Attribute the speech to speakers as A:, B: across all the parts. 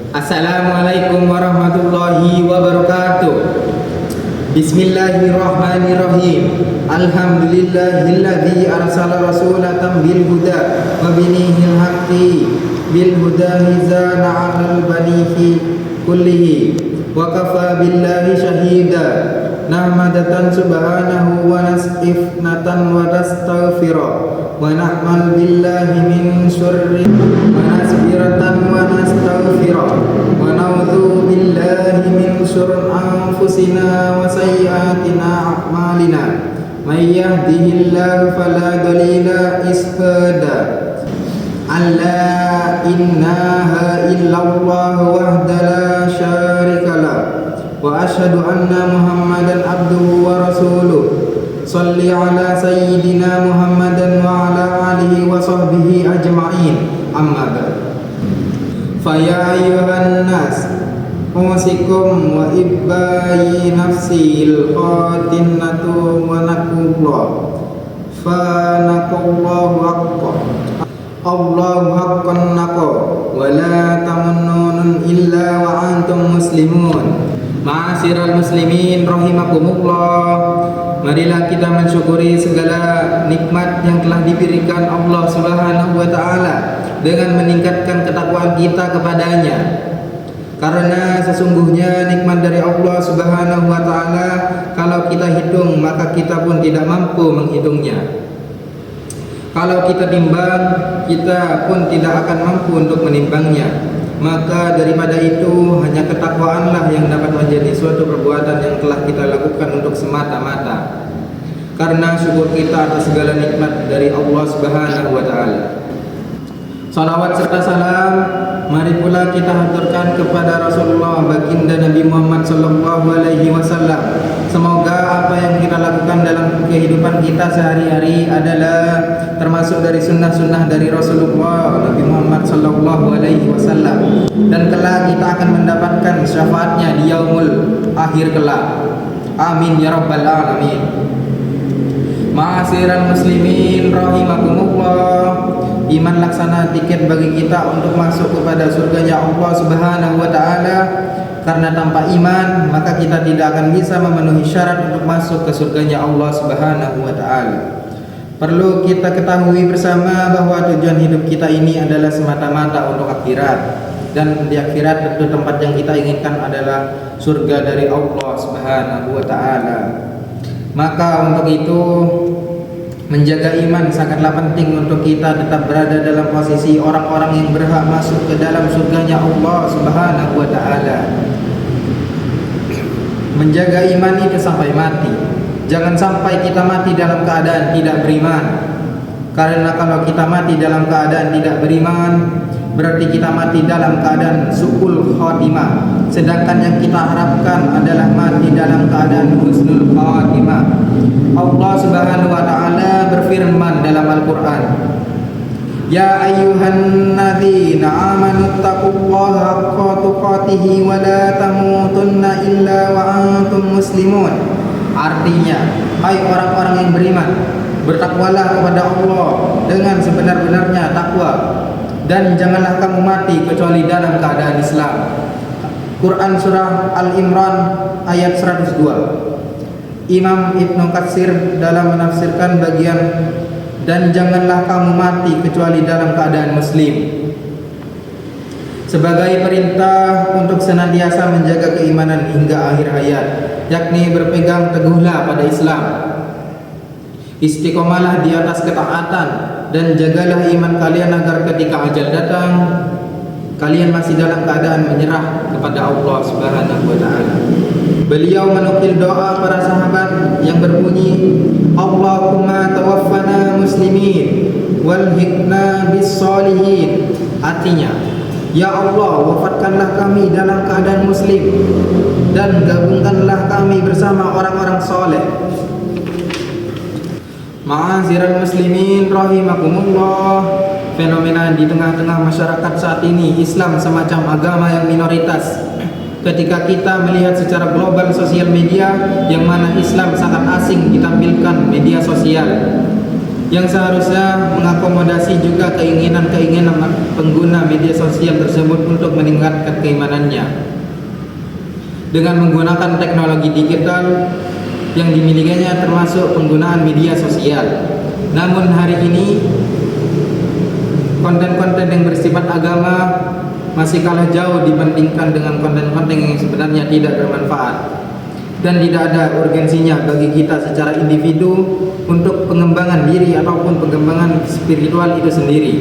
A: Assalamualaikum warahmatullahi wabarakatuh. Bismillahirrahmanirrahim. Alhamdulillahilladzi arsala rasulatan bil huda wa binihil haqqi bil huda mizana 'alal banihi kullihi wa kafa billahi shahida. Nahmadatan subhanahu wa nas'ifnatan wa nastaghfirah wa na'mal billahi min syurri wa nasbiratan wa nastaghfirah wa na'udzu billahi min syurri anfusina wa sayyiatina a'malina may yahdihillahu fala mudilla lahu alla innaha illallah wahdahu la syarika lah wa asyhadu anna muhammadan abduhu wa rasuluh. Shalli ala sayyidina muhammadan wa ala alihi wa sahbihi ajma'in. Amma ba'd. Fa ya ayyuhan nas usikum wa ibbayi nafsil khatinatu wa nakullah fa nakullahu haqqan Allahu haqqan naqo wa la tamunnun illa wa antum muslimun. Ma'asyiral muslimin rahimakumullah, marilah kita mensyukuri segala nikmat yang telah diberikan Allah Subhanahu wa taala dengan meningkatkan ketakwaan kita kepadanya. Karena sesungguhnya nikmat dari Allah Subhanahu wa taala kalau kita hitung maka kita pun tidak mampu menghitungnya. Kalau kita timbang, kita pun tidak akan mampu untuk menimbangnya. Maka daripada itu hanya ketakwaanlah yang dapat menjadi suatu perbuatan yang telah kita lakukan untuk semata-mata karena syukur kita atas segala nikmat dari Allah Subhanahu wa taala. Salawat serta salam mari pula kita haturkan kepada Rasulullah baginda Nabi Muhammad sallallahu alaihi wasallam. Semoga apa yang kita lakukan dalam kehidupan kita sehari-hari adalah termasuk dari sunnah-sunnah dari Rasulullah Nabi Muhammad sallallahu alaihi wasallam, dan kelak kita akan mendapatkan syafaatnya di yaumul akhir kelak. Amin ya rabbal alamin. Ma'asyiral muslimin rahimakumullah, iman laksana tiket bagi kita untuk masuk kepada surganya Allah Subhanahu wa taala. Karena tanpa iman maka kita tidak akan bisa memenuhi syarat untuk masuk ke surganya Allah Subhanahu wa taala. Perlu kita ketahui bersama bahwa tujuan hidup kita ini adalah semata-mata untuk akhirat, dan di akhirat tentu tempat yang kita inginkan adalah surga dari Allah Subhanahu wa taala. Maka untuk itu menjaga iman sangatlah penting untuk kita tetap berada dalam posisi orang-orang yang berhak masuk ke dalam surganya Allah Subhanahu wa taala. Menjaga iman itu sampai mati. Jangan sampai kita mati dalam keadaan tidak beriman. Karena kalau kita mati dalam keadaan tidak beriman, berarti kita mati dalam keadaan su'ul khatimah. Sedangkan yang kita harapkan adalah mati dalam keadaan husnul khatimah. Allah Subhanahu wa taala berfirman dalam Al-Qur'an, ya ayyuhan nadzina amanu taqullaha haqqa tuqatih wa la tamutunna illa wa antum muslimun. Artinya, hai orang-orang yang beriman, bertakwalah kepada Allah dengan sebenar-benarnya takwa, dan janganlah kamu mati kecuali dalam keadaan Islam. Quran surah Al-Imran ayat 102. Imam Ibnu Katsir dalam menafsirkan bagian dan janganlah kamu mati kecuali dalam keadaan muslim sebagai perintah untuk senantiasa menjaga keimanan hingga akhir hayat, yakni berpegang teguhlah pada Islam, istiqomalah di atas ketaatan, dan jagalah iman kalian agar ketika ajal datang kalian masih dalam keadaan menyerah kepada Allah Subhanahu wa taala. Beliau menukil doa para sahabat yang berbunyi, Allahumma tawaffana muslimin walhiqna bis solihin. Artinya, ya Allah, wafatkanlah kami dalam keadaan muslim dan gabungkanlah kami bersama orang-orang soleh. Ma'asyiral muslimin rahimakumullah, fenomena di tengah-tengah masyarakat saat ini, Islam semacam agama yang minoritas. Ketika kita melihat secara global sosial media, yang mana Islam sangat asing ditampilkan media sosial, yang seharusnya mengakomodasi juga keinginan-keinginan pengguna media sosial tersebut untuk meningkatkan keimanannya dengan menggunakan teknologi digital yang dimilikinya, termasuk penggunaan media sosial. Namun hari ini konten-konten yang bersifat agama masih kalah jauh dibandingkan dengan konten-konten yang sebenarnya tidak bermanfaat dan tidak ada urgensinya bagi kita secara individu untuk pengembangan diri ataupun pengembangan spiritual itu sendiri.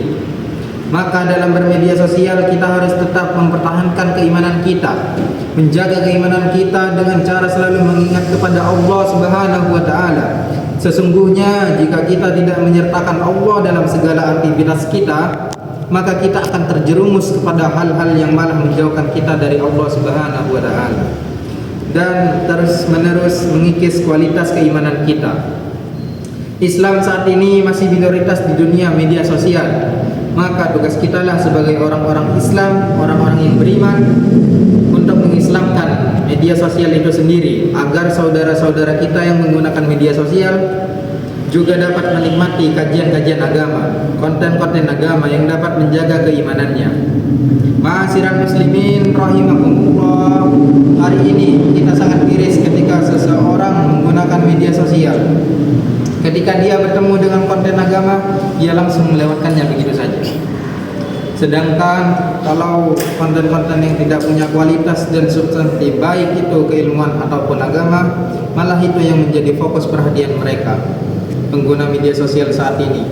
A: Maka dalam bermedia sosial kita harus tetap mempertahankan keimanan kita, menjaga keimanan kita dengan cara selalu mengingat kepada Allah Subhanahu wa taala. Sesungguhnya jika kita tidak menyertakan Allah dalam segala aktivitas kita, maka kita akan terjerumus kepada hal-hal yang malah menjauhkan kita dari Allah Subhanahu wa taala dan terus-menerus mengikis kualitas keimanan kita. Islam saat ini masih minoritas di dunia media sosial. Maka tugas kita lah sebagai orang-orang Islam, orang-orang yang beriman, untuk mengislamkan media sosial itu sendiri, agar saudara-saudara kita yang menggunakan media sosial juga dapat menikmati kajian-kajian agama, konten-konten agama yang dapat menjaga keimanannya. Ma'asyiral muslimin rahimakumullah, hari ini kita sangat miris ketika seseorang menggunakan media sosial. Ketika dia bertemu dengan konten agama, dia langsung melewatkannya begitu saja. Sedangkan kalau konten-konten yang tidak punya kualitas dan substansi, baik itu keilmuan ataupun agama, malah itu yang menjadi fokus perhatian mereka, pengguna media sosial saat ini.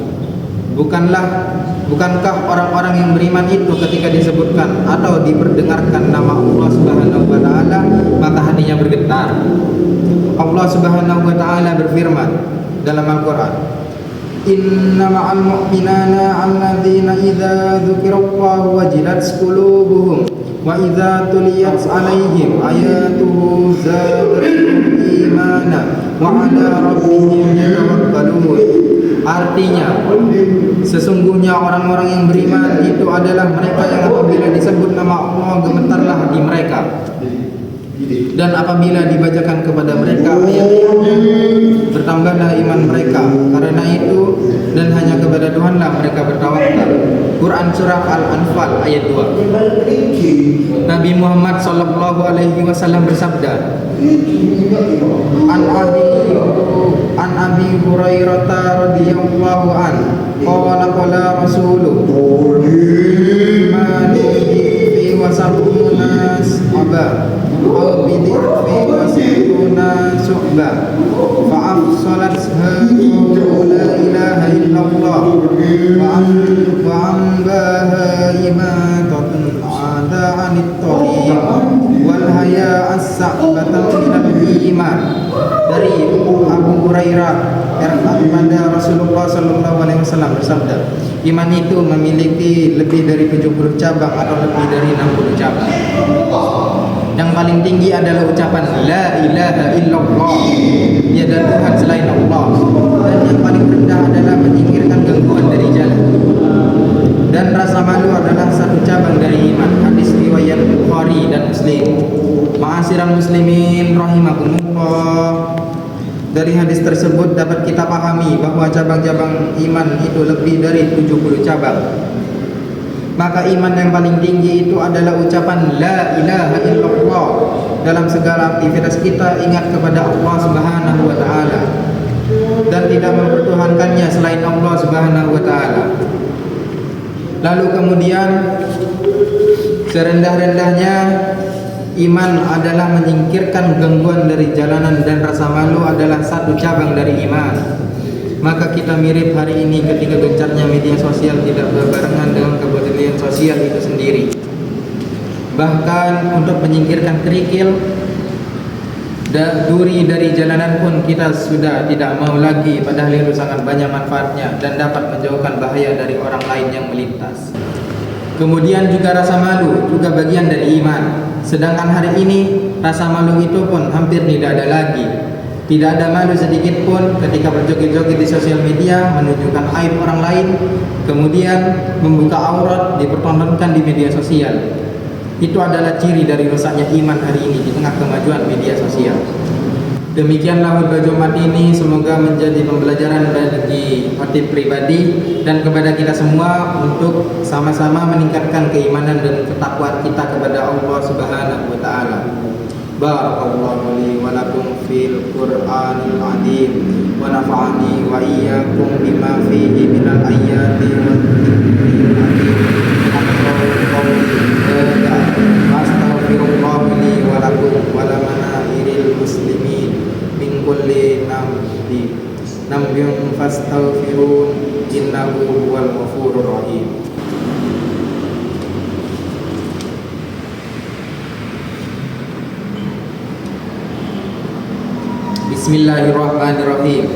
A: Bukankah orang-orang yang beriman itu ketika disebutkan atau diperdengarkan nama Allah Subhanahu wa taala, maka hatinya bergetar. Allah Subhanahu wa taala berfirman dalam Al-Qur'an, Inna ma'al mu'minana alladzina idza dzukirallahu wajilat qulubuhum wa idza tuliyat 'alaihim ayatuhu zadatuhum imana wa 'ala rabbihim yatawakkalun. Artinya, sesungguhnya orang-orang yang beriman itu adalah mereka yang apabila disebut nama Allah gemetarlah hati mereka, dan apabila dibacakan kepada mereka ayat-ayatnya bertambahlah iman mereka. Karena itu dan hanya kepada Tuhanlah mereka bertawakal. Quran surah Al-Anfal ayat 2. Nabi Muhammad sallallahu alaihi wasallam bersabda, An Abi Hurairah radhiyallahu an qala Rasulullah mani fi wasabunas aba aw bidir fi wasabuna su'ba fa afsalat la ilaha illallah wa ambaha imatatun ada anit tariq wal haya as-sa'batan minal iman. Dari Abu Hurairah pada Rasulullah sallallahu alaihi wasallam bersabda, iman itu memiliki lebih dari 70 cabang atau lebih dari 60 cabang. Yang paling tinggi adalah ucapan la ilaha illallah, tiada Tuhan selain Allah, dan yang paling rendah adalah menyingkirkan gangguan dari jalan. Dan rasa malu adalah satu cabang dari iman. Hadis riwayat Bukhari dan Muslim. Ma'asyiral muslimin rahimakumullah, dari hadis tersebut dapat kita pahami bahwa cabang-cabang iman itu lebih dari 70 cabang. Maka iman yang paling tinggi itu adalah ucapan la ilaha illallah. Dalam segala aktivitas kita ingat kepada Allah Subhanahu wa taala dan tidak mempertuhankannya selain Allah Subhanahu wa taala. Lalu kemudian serendah-rendahnya iman adalah menyingkirkan gangguan dari jalanan, dan rasa malu adalah satu cabang dari iman. Maka kita mirip hari ini ketika gencarnya media sosial tidak berbarengan dengan kepedulian sosial itu sendiri. Bahkan untuk menyingkirkan kerikil duri dari jalanan pun kita sudah tidak mau lagi, padahal itu sangat banyak manfaatnya dan dapat menjauhkan bahaya dari orang lain yang melintas. Kemudian juga rasa malu juga bagian dari iman. Sedangkan hari ini rasa malu itu pun hampir tidak ada lagi. Tidak ada malu sedikit pun ketika berjoget-joget di sosial media, menunjukkan aib orang lain, kemudian membuka aurat dipertontonkan di media sosial. Itu adalah ciri dari rusaknya iman hari ini di tengah kemajuan media sosial. Demikianlah khutbah Jumat ini semoga menjadi pembelajaran bagi khotib pribadi dan kepada kita semua untuk sama-sama meningkatkan keimanan dan ketakwaan kita kepada Allah Subhanahu wa taala. Barakallahu li wa lakum fil Qur'anil azim wa nafa'ani wa iyyakum bima fihi minal ayati wa dzikril hakim. Astaghfirullah li wa lakum wa lamana'iril muslimin min kulli dhanbin fastaghfirun innahu huwal ghafurur rahim. Bismillahirrahmanirrahim.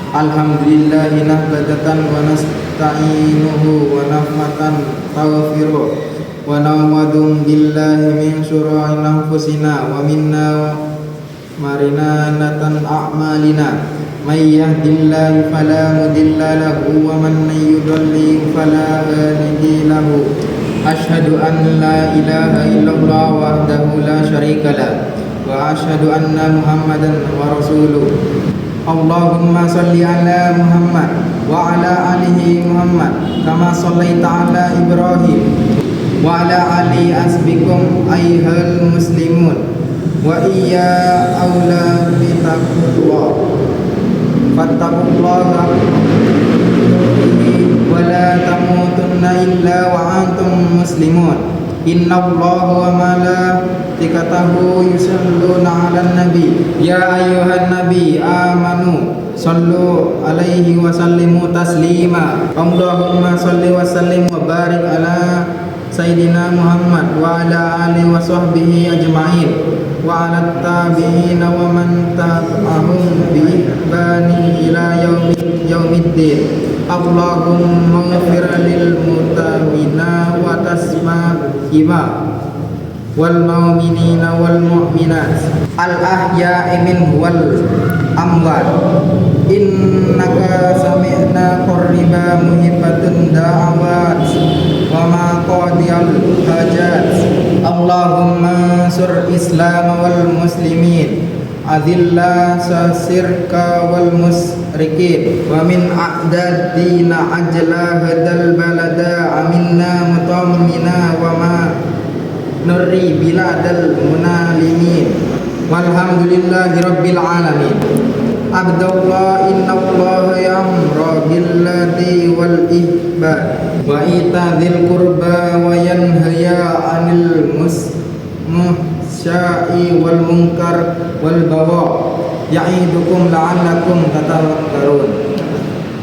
A: Alhamdulillahi nahmadatan wa nasta'inuhu wa nahmatan taghfiruh wa na'udzu billahi min syururi anfusina wa minna marinatan a'malina may yahdihillahu fala mudilla lahu wa man yudlil fala hadiya lahu. Asyhadu an la ilaha illallah wahdahu la syarika lahu wa asyhadu anna Muhammadan wa rasuluh. Allahumma salli ala Muhammad wa ala alihi Muhammad kama shallaita ala Ibrahim wa ala ali asbikum ayyuhal muslimun wa iya aula bitaqwa fattaqullaha wa la tamutunna illa wa antum muslimun. Innallaha wa malaikatahu yusalluna 'alan nabi ya ayyuhan nabi amanu sallu alaihi wa sallimu taslima. Allahumma salli wa sallim wa barik ala sayyidina Muhammad wa ala alihi wa sahbihi ajma'in wa ala tabi'in wa man tabi'ahum bi ihsanin ila yaumiddin. Allahumma ighfir lil mu'minina wa tasma'ima wal mu'minina wal mu'minat al ahya'i minhum wal amwat innaka sami'na qariba muhibbatun da'awat wa ma qadiyal hajat. Allahumma sur islam wal muslimin adilla sasirka wal musrikin wa min a'dadina ajla hadal balada aminna mutammina wa ma nurri biladal munalimin walhamdulillahi rabbil alamin. Abdallah innallaha ya'muru bil ladzi wal ihsan wa itadzil qurba wa yanha 'anil muhsya'i wal munkar wal baghi ya'idukum la'allakum tatadhakkarun.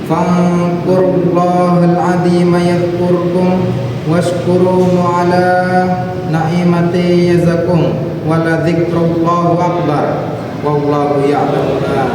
A: Fanqurullahal 'azima yadhkurkum washkuruhu 'ala na'imati yazakum wa la dzikrullahi akbar wallahu ya'lamu ma